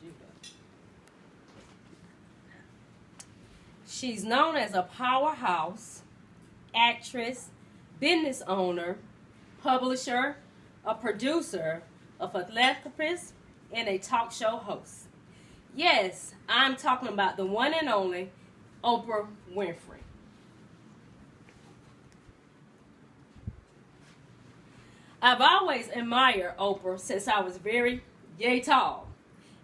you. She's known as a powerhouse, actress, business owner, publisher, a producer, a philanthropist, and a talk show host. Yes, I'm talking about the one and only Oprah Winfrey. I've always admired Oprah since I was very tall.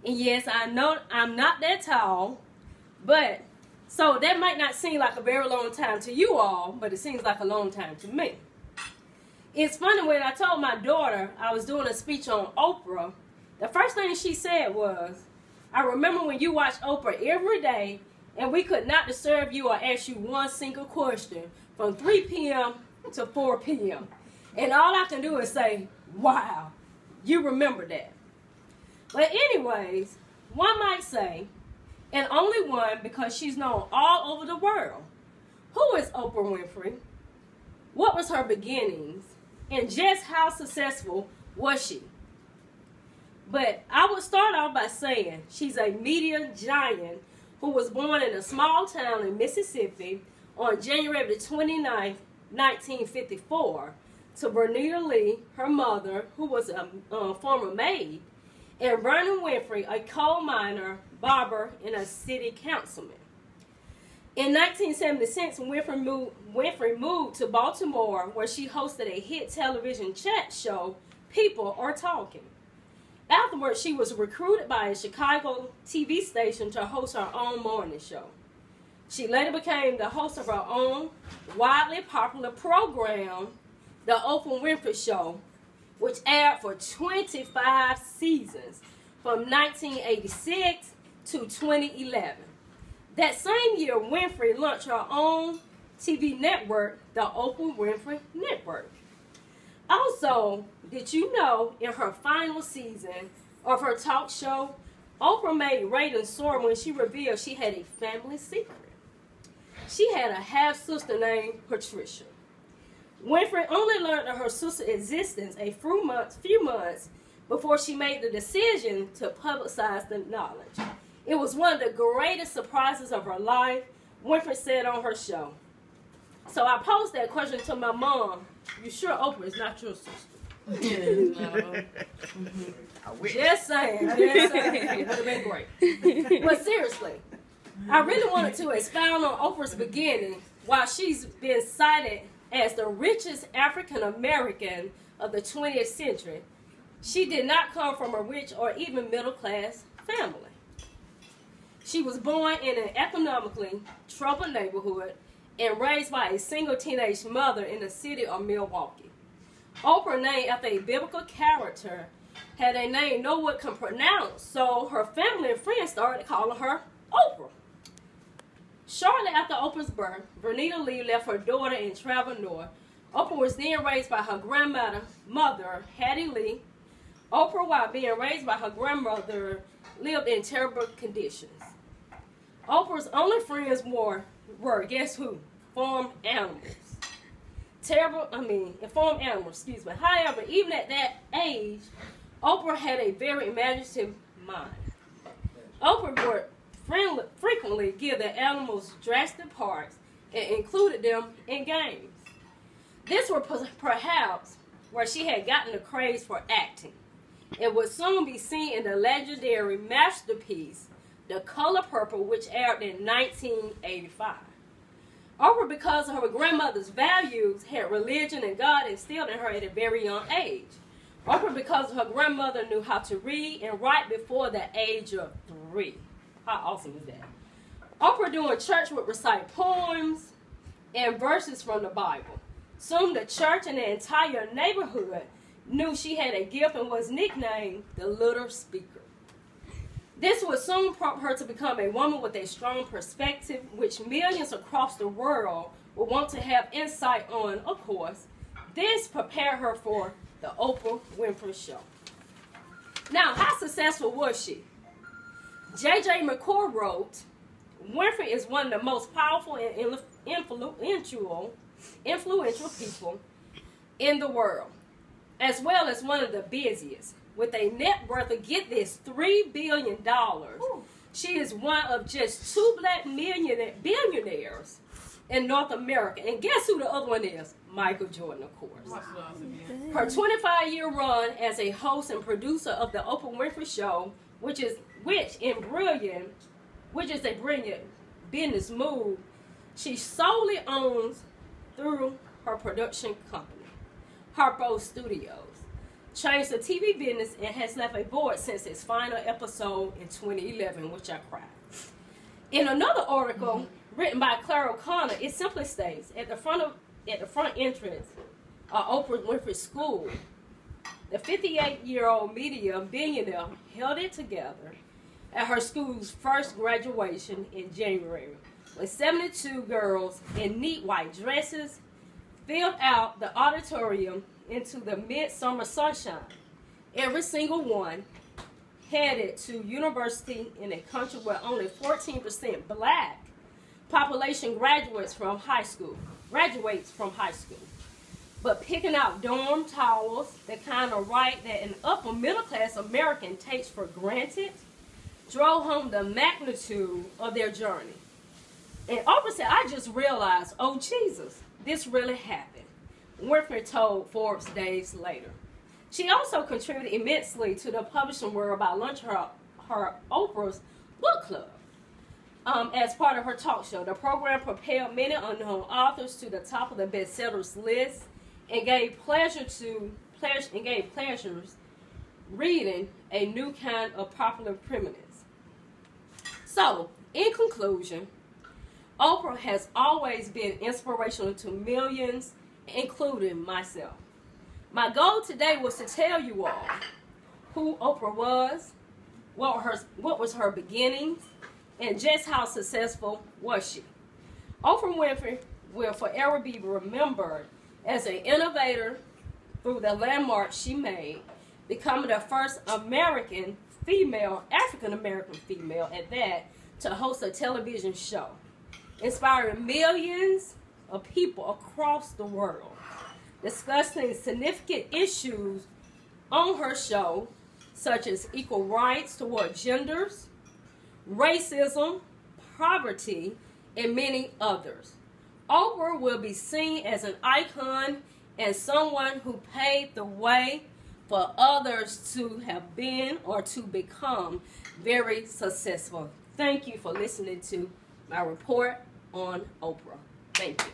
And yes, I know I'm not that tall, but so that might not seem like a very long time to you all, but it seems like a long time to me. It's funny, when I told my daughter I was doing a speech on Oprah, the first thing she said was, I remember when you watched Oprah every day and we could not disturb you or ask you one single question from 3 p.m. to 4 p.m. And all I can do is say, wow, you remember that. But anyways, one might say, and only one because she's known all over the world, who is Oprah Winfrey? What was her beginnings? And just how successful was she? But I would start off by saying she's a media giant who was born in a small town in Mississippi on January the 29th, 1954, to Bernita Lee, her mother, who was a former maid, and Vernon Winfrey, a coal miner, barber, and a city councilman. In 1976, Winfrey moved to Baltimore, where she hosted a hit television chat show, People Are Talking. Afterwards, she was recruited by a Chicago TV station to host her own morning show. She later became the host of her own widely popular program, The Oprah Winfrey Show, which aired for 25 seasons from 1986 to 2011. That same year, Winfrey launched her own TV network, the Oprah Winfrey Network. Also, did you know in her final season of her talk show, Oprah made ratings soar when she revealed she had a family secret. She had a half-sister named Patricia. Winfrey only learned of her sister's existence a few months before she made the decision to publicize the knowledge. It was one of the greatest surprises of her life, Winfrey said on her show. So I posed that question to my mom. You sure Oprah is not your sister? No. Just saying. It would have been great. But seriously, I really wanted to expound on Oprah's beginning. While she's been cited as the richest African American of the 20th century, she did not come from a rich or even middle class family. She was born in an economically troubled neighborhood and raised by a single teenage mother in the city of Milwaukee. Oprah, named after a biblical character, had a name no one could pronounce, so her family and friends started calling her Oprah. Shortly after Oprah's birth, Bernita Lee left her daughter and traveled north. Oprah was then raised by her grandmother, Hattie Lee. Oprah, while being raised by her grandmother, lived in terrible conditions. Oprah's only friends were, guess who? Farm animals. Farm animals, excuse me. However, even at that age, Oprah had a very imaginative mind. Oprah would frequently give the animals drastic parts and included them in games. This was perhaps where she had gotten the craze for acting. It would soon be seen in the legendary masterpiece, The Color Purple, which aired in 1985. Oprah, because of her grandmother's values, had religion and God instilled in her at a very young age. Oprah, because of her grandmother, knew how to read and write before the age of 3. How awesome is that? Oprah during church would recite poems and verses from the Bible. Soon the church and the entire neighborhood knew she had a gift and was nicknamed the Little Speaker. This would soon prompt her to become a woman with a strong perspective, which millions across the world would want to have insight on, of course. This prepared her for the Oprah Winfrey Show. Now, how successful was she? J.J. McCord wrote, Winfrey is one of the most powerful and influential people in the world. as well as one of the busiest. With a net worth of, get this, $3 billion. Ooh. She is one of just 2 black billionaires in North America. And guess who the other one is? Michael Jordan, of course. Her 25-year run as a host and producer of the Oprah Winfrey Show, which is a brilliant business move, she solely owns through her production company, Harpo Studios. Changed the TV business and has left a board since its final episode in 2011, which I cried. In another article written by Clara O'Connor, it simply states, at the front entrance of Oprah Winfrey School, the 58-year-old media billionaire held it together at her school's first graduation in January, when 72 girls in neat white dresses filled out the auditorium into the midsummer sunshine. Every single one headed to university in a country where only 14% black population graduates from high school. But picking out dorm towels, the kind of right that an upper middle class American takes for granted, drove home the magnitude of their journey. And Oprah said, I just realized, oh Jesus, this really happened. Winfrey told Forbes days later. She also contributed immensely to the publishing world by launching her Oprah's book club. As part of her talk show, the program propelled many unknown authors to the top of the bestsellers list and gave pleasures reading a new kind of popular preeminence. So, in conclusion, Oprah has always been inspirational to millions, including myself. My goal today was to tell you all who Oprah was, what was her beginnings, and just how successful was she. Oprah Winfrey will forever be remembered as an innovator through the landmarks she made, becoming the first African-American female at that, to host a television show, inspiring millions of people across the world, discussing significant issues on her show, such as equal rights toward genders, racism, poverty, and many others. Oprah will be seen as an icon and someone who paved the way for others to have been or to become very successful. Thank you for listening to my report on Oprah. Thank you.